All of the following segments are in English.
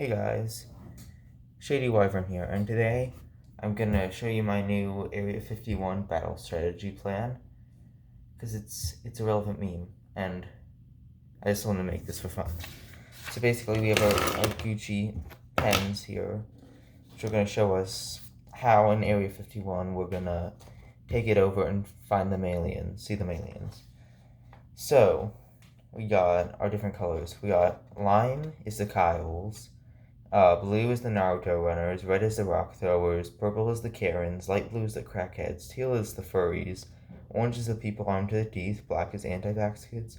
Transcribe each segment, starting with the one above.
Hey guys, Shady Wyvern here, and today I'm gonna show you my new Area 51 battle strategy plan, because it's a relevant meme, and I just want to make this for fun. So basically we have our Gucci pens here, which are gonna show us how in Area 51 we're gonna take it over and find the aliens, see the aliens. So, we got our different colors. We got lime is the Kyles, blue is the Naruto runners, red is the rock throwers, purple is the Karens, light blue is the crackheads, teal is the furries, orange is the people armed to the teeth, black is anti-vax kids,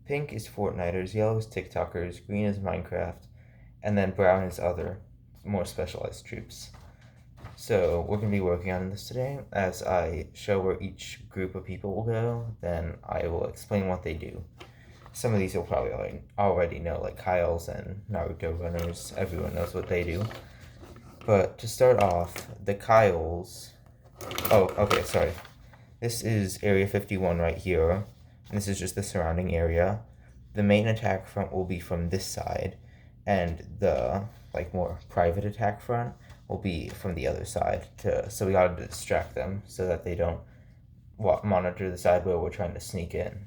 pink is Fortniters, yellow is TikTokers, green is Minecraft, and then brown is other, more specialized troops. So we're going to be working on this today. As I show where each group of people will go, then I will explain what they do. Some of these you'll probably already know, like Kyle's and Naruto runners. Everyone knows what they do. But to start off, the Kyles... Oh, okay, sorry. This is Area 51 right here. And this is just the surrounding area. The main attack front will be from this side. And the, more private attack front will be from the other side. So we gotta distract them so that they don't monitor the side where we're trying to sneak in.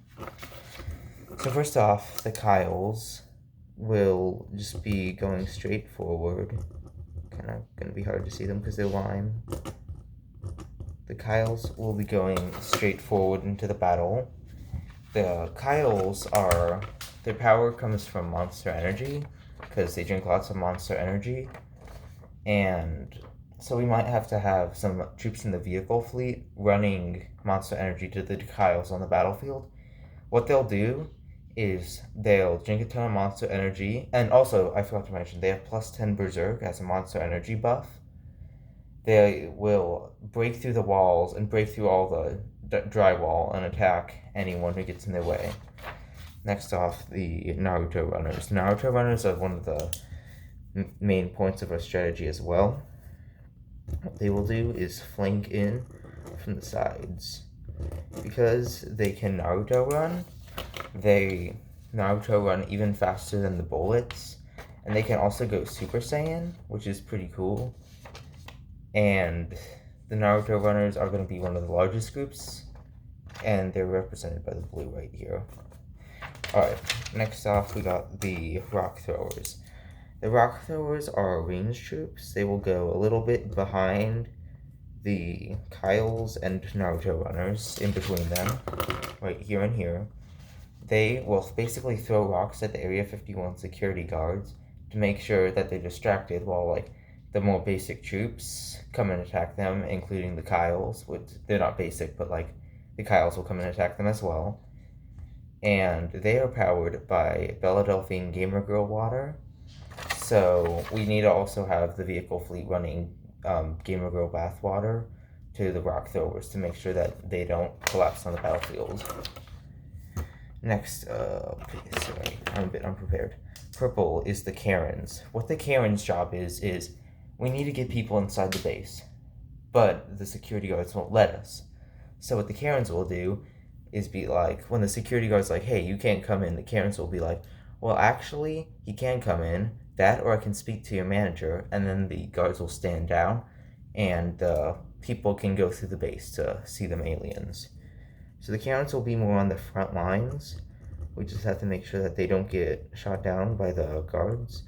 So first off, the Kyles will just be going straight forward. Kind of going to be hard to see them because they're lime. The Kyles will be going straight forward into the battle. The Kyles their power comes from Monster Energy because they drink lots of Monster Energy. And so we might have to have some troops in the vehicle fleet running Monster Energy to the Kyles on the battlefield. What they'll do is they'll drink a ton of Monster Energy, and also, I forgot to mention, they have plus 10 Berserk as a Monster Energy buff. They will break through the walls and break through all the drywall and attack anyone who gets in their way. Next off, the Naruto runners. Naruto runners are one of the main points of our strategy as well. What they will do is flank in from the sides. Because they can Naruto run, they Naruto run even faster than the bullets, and they can also go Super Saiyan, which is pretty cool. And the Naruto runners are going to be one of the largest groups, and they're represented by the blue right here. Alright, next off we got the rock throwers. The rock throwers are range troops. They will go a little bit behind the Kyles and Naruto runners, in between them, right here and here. They will basically throw rocks at the Area 51 security guards to make sure that they're distracted while, the more basic troops come and attack them, including the Kyles, which they're not basic, but, the Kyles will come and attack them as well. And they are powered by Bella Delphine Gamer Girl water, so we need to also have the vehicle fleet running Gamer Girl bath water to the rock throwers to make sure that they don't collapse on the battlefield. Next up, sorry, I'm a bit unprepared. Purple is the Karens. What the Karens' job is we need to get people inside the base, but the security guards won't let us. So what the Karens will do is be like, when the security guard's like, hey, you can't come in, the Karens will be like, well, actually, he can come in, that, or I can speak to your manager, and then the guards will stand down, and the people can go through the base to see them aliens. So the Karens will be more on the front lines. We just have to make sure that they don't get shot down by the guards.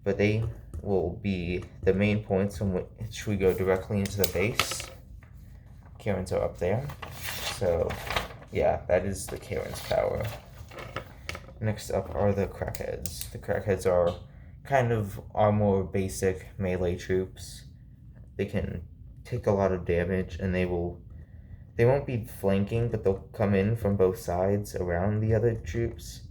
But they will be the main points from which we go directly into the base. Karens are up there. So, yeah, that is the Karens' power. Next up are the crackheads. The crackheads are kind of our more basic melee troops. They can take a lot of damage, and they won't be flanking, but they'll come in from both sides around the other troops.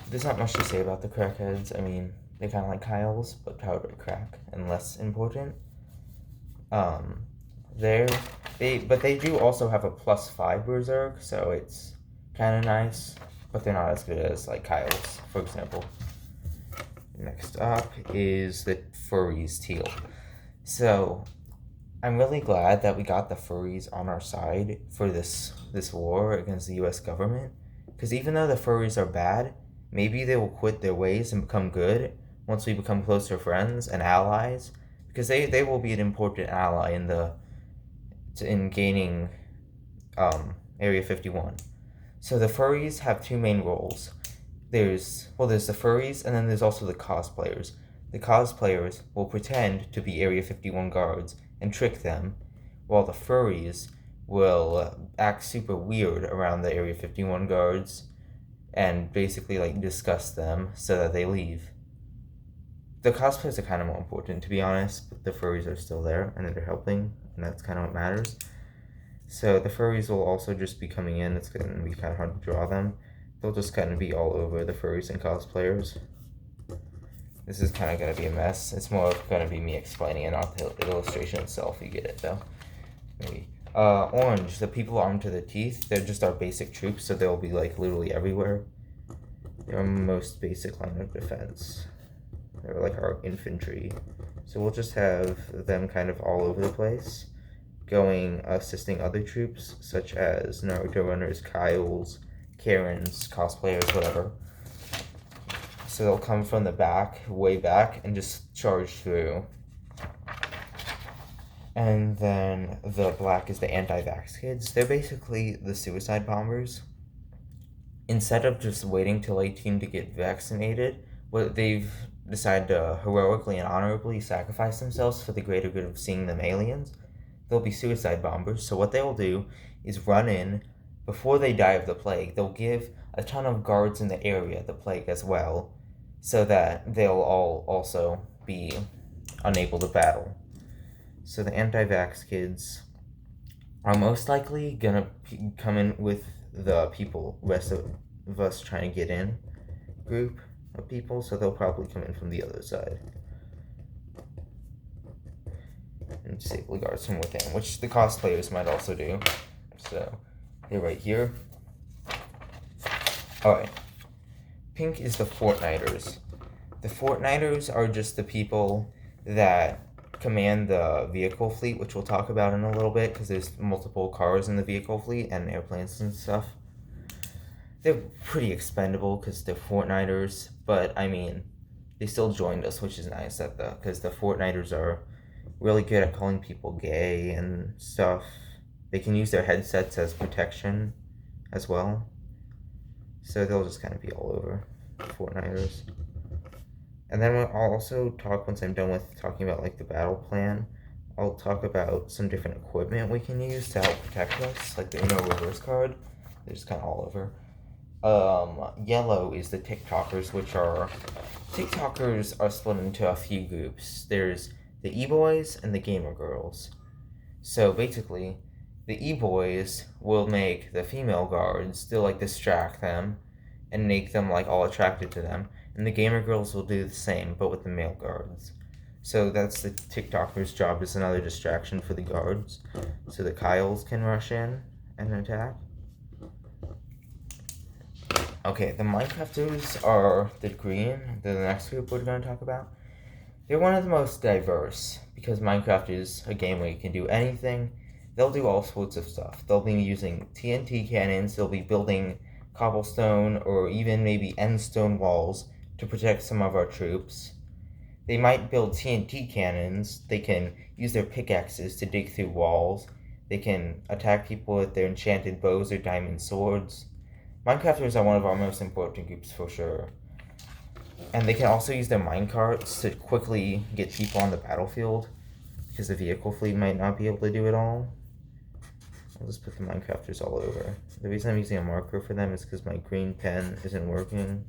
There's not much to say about the crackheads. I mean, they're kind of like Kyles, but powdered crack and less important. But they do also have a +5 Berserk, so it's kind of nice, but they're not as good as Kyles, for example. Next up is the furries teal. So I'm really glad that we got the furries on our side for this war against the U.S. government, because even though the furries are bad, maybe they will quit their ways and become good once we become closer friends and allies, because they will be an important ally in gaining Area 51. So the furries have two main roles. There's the furries, and then there's also the cosplayers. The cosplayers will pretend to be Area 51 guards and trick them, while the furries will act super weird around the Area 51 guards and basically like disgust them so that they leave. The cosplayers are kind of more important, to be honest, but the furries are still there and they're helping, and that's kind of what matters. So the furries will also just be coming in. It's going to be kind of hard to draw them. They'll just kind of be all over the furries and cosplayers. This is kind of going to be a mess. It's more going to be me explaining it, not the illustration itself. You get it, though. Maybe. Orange, the people armed to the teeth, they're just our basic troops, so they'll be, like, literally everywhere. They're our most basic line of defense. They're, like, our infantry. So we'll just have them kind of all over the place, assisting other troops, such as Naruto runners, Kyles, Karens, cosplayers, whatever. So they'll come from the back, way back, and just charge through. And then the black is the anti-vax kids. They're basically the suicide bombers. Instead of just waiting till 18 to get vaccinated, they've decided to heroically and honorably sacrifice themselves for the greater good of seeing them aliens. They'll be suicide bombers. So what they will do is run in before they die of the plague. They'll give a ton of guards in the area the plague as well, so that they'll all also be unable to battle. So the anti-vax kids are most likely gonna come in with the rest of us trying to get in group of people, so they'll probably come in from the other side and disable the guards from within, which the cosplayers might also do. So they're right here. Alright. Pink is the Fortniters. The Fortniters are just the people that command the vehicle fleet, which we'll talk about in a little bit, because there's multiple cars in the vehicle fleet and airplanes and stuff. They're pretty expendable because they're Fortniters, but I mean, they still joined us, which is nice, because the Fortniters are really good at calling people gay and stuff. They can use their headsets as protection as well. So they'll just kind of be all over Fortniters. And then I'll also talk, once I'm done with talking about like the battle plan, I'll talk about some different equipment we can use to help protect us, like the Uno reverse card. They're just kind of all over. Yellow is the TikTokers, TikTokers are split into a few groups. There's the e-boys and the gamer girls. So basically, the e-boys will make the female guards, they'll like distract them and make them like all attracted to them. And the gamer girls will do the same, but with the male guards. So that's the TikToker's job, is another distraction for the guards, so the Kyles can rush in and attack. Okay, the Minecrafters are the green, the next group we're going to talk about. They're one of the most diverse, because Minecraft is a game where you can do anything. They'll do all sorts of stuff. They'll be using TNT cannons, they'll be building cobblestone or even maybe endstone walls to protect some of our troops. They might build TNT cannons. They can use their pickaxes to dig through walls. They can attack people with their enchanted bows or diamond swords. Minecrafters are one of our most important groups for sure. And they can also use their minecarts to quickly get people on the battlefield, because the vehicle fleet might not be able to do it all. I'll just put the Minecrafters all over. The reason I'm using a marker for them is because my green pen isn't working,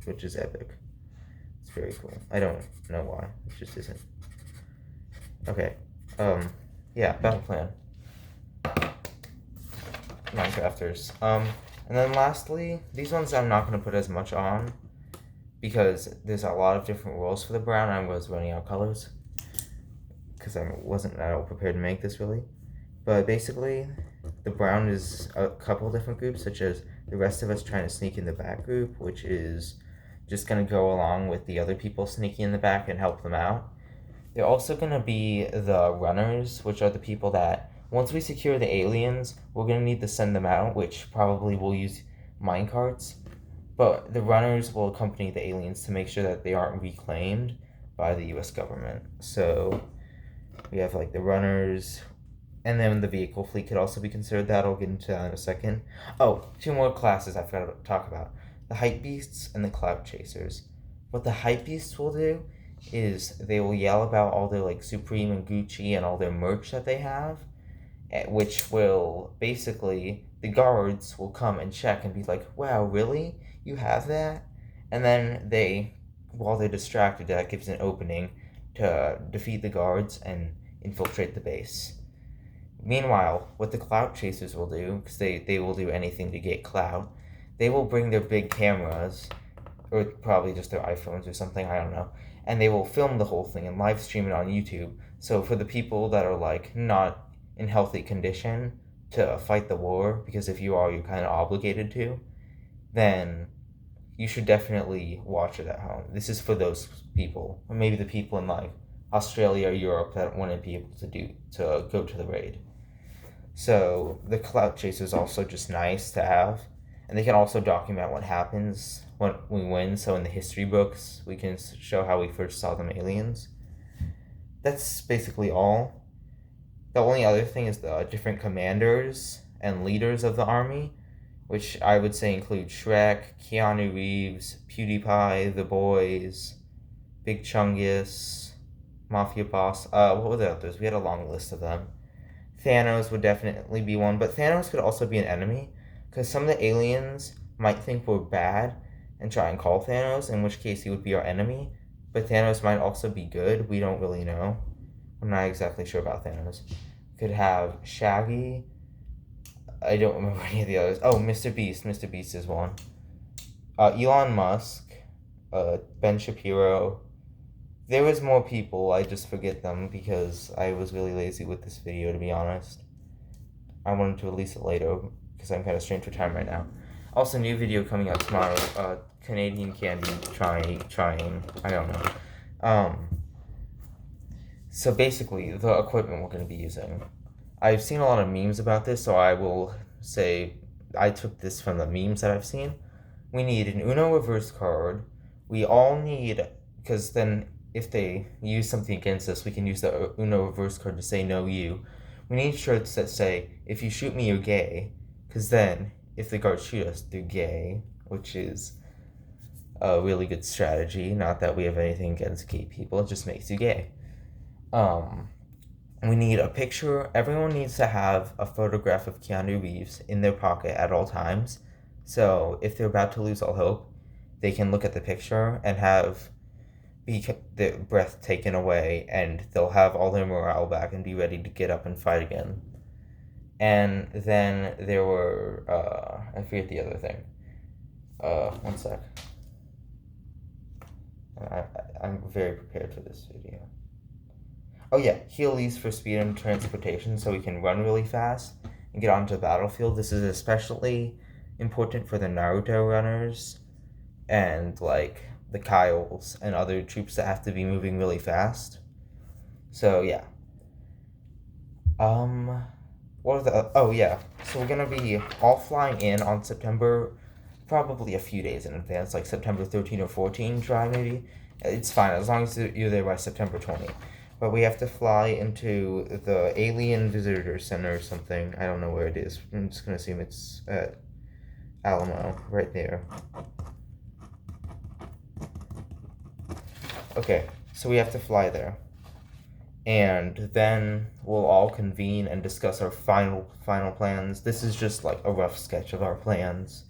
which is epic. It's very cool. I don't know why. It just isn't. Okay. Yeah, battle plan. Minecrafters. And then lastly, these ones I'm not going to put as much on, because there's a lot of different rules for the brown. I was running out of colors, because I wasn't at all prepared to make this really. But basically, the brown is a couple different groups, such as the rest of us trying to sneak in the back group, which is just going to go along with the other people sneaking in the back and help them out. They're also going to be the runners, which are the people that, once we secure the aliens, we're going to need to send them out, which probably will use minecarts. but the runners will accompany the aliens to make sure that they aren't reclaimed by the U.S. government. So we have like the runners, and then the vehicle fleet could also be considered. That I'll get into that in a second. Oh, two more classes I forgot to talk about: the hype beasts and the cloud chasers. What the hype beasts will do is they will yell about all their like Supreme and Gucci and all their merch that they have, which will basically, the guards will come and check and be like, wow, really? You have that? And then they, while they're distracted, that gives an opening to defeat the guards and infiltrate the base. Meanwhile, what the clout chasers will do, because they will do anything to get clout, they will bring their big cameras, or probably just their iPhones or something, I don't know, and they will film the whole thing and live stream it on YouTube. So for the people that are like not in healthy condition to fight the war, because if you are, you're kind of obligated to, then you should definitely watch it at home. This is for those people, or maybe the people in like Australia or Europe that wouldn't be able to go to the raid. So the clout chase is also just nice to have, and they can also document what happens when we win. So in the history books, we can show how we first saw them aliens. That's basically all. The only other thing is the different commanders and leaders of the army, which I would say include Shrek, Keanu Reeves, PewDiePie, The Boys, Big Chungus, Mafia Boss. What were the others? We had a long list of them. Thanos would definitely be one, but Thanos could also be an enemy, because some of the aliens might think we're bad and try and call Thanos, in which case he would be our enemy, but Thanos might also be good. We don't really know. I'm not exactly sure about Thanos. Could have Shaggy. I don't remember any of the others. Oh, Mr. Beast. Mr. Beast is one. Elon Musk. Ben Shapiro. There was more people, I just forget them because I was really lazy with this video, to be honest. I wanted to release it later because I'm kind of strained for time right now. Also, new video coming out tomorrow, Canadian candy trying, I don't know. So basically, the equipment we're going to be using. I've seen a lot of memes about this, so I will say I took this from the memes that I've seen. We need an Uno reverse card. We all need, because then if they use something against us, we can use the Uno reverse card to say no you. We need shirts that say, if you shoot me, you're gay. Because then, if the guards shoot us, they're gay, which is a really good strategy. Not that we have anything against gay people, it just makes you gay. We need a picture. Everyone needs to have a photograph of Keanu Reeves in their pocket at all times. So if they're about to lose all hope, they can look at the picture and have their breath taken away, and they'll have all their morale back and be ready to get up and fight again. And then there were, I forget the other thing. One sec. I'm very prepared for this video. Oh yeah, Heelys for speed and transportation, so we can run really fast and get onto the battlefield. This is especially important for the Naruto runners and like the Kyles and other troops that have to be moving really fast. So yeah. What are the? Oh yeah. So we're gonna be all flying in on September, probably a few days in advance, like September 13 or 14. Try maybe. It's fine as long as you're there by September 20. But we have to fly into the Alien Visitor Center or something. I don't know where it is. I'm just gonna assume it's at Alamo, right there. Okay, so we have to fly there. And then we'll all convene and discuss our final plans. This is just like a rough sketch of our plans.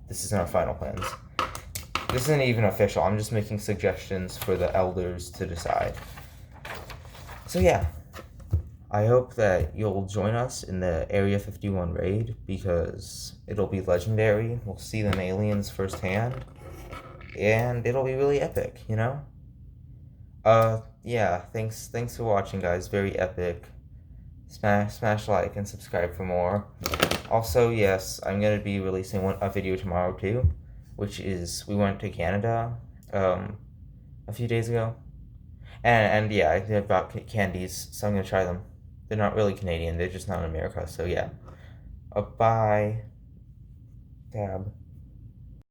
This isn't our final plans. This isn't even official. I'm just making suggestions for the elders to decide. So yeah, I hope that you'll join us in the Area 51 raid because it'll be legendary. We'll see them aliens firsthand, and it'll be really epic, you know? Yeah, thanks for watching, guys. Very epic. Smash like and subscribe for more. Also, yes, I'm gonna be releasing a video tomorrow too, which is we went to Canada a few days ago, and yeah, I bought candies, so I'm gonna try them. They're not really Canadian; they're just not in America. So yeah. Bye. Tab.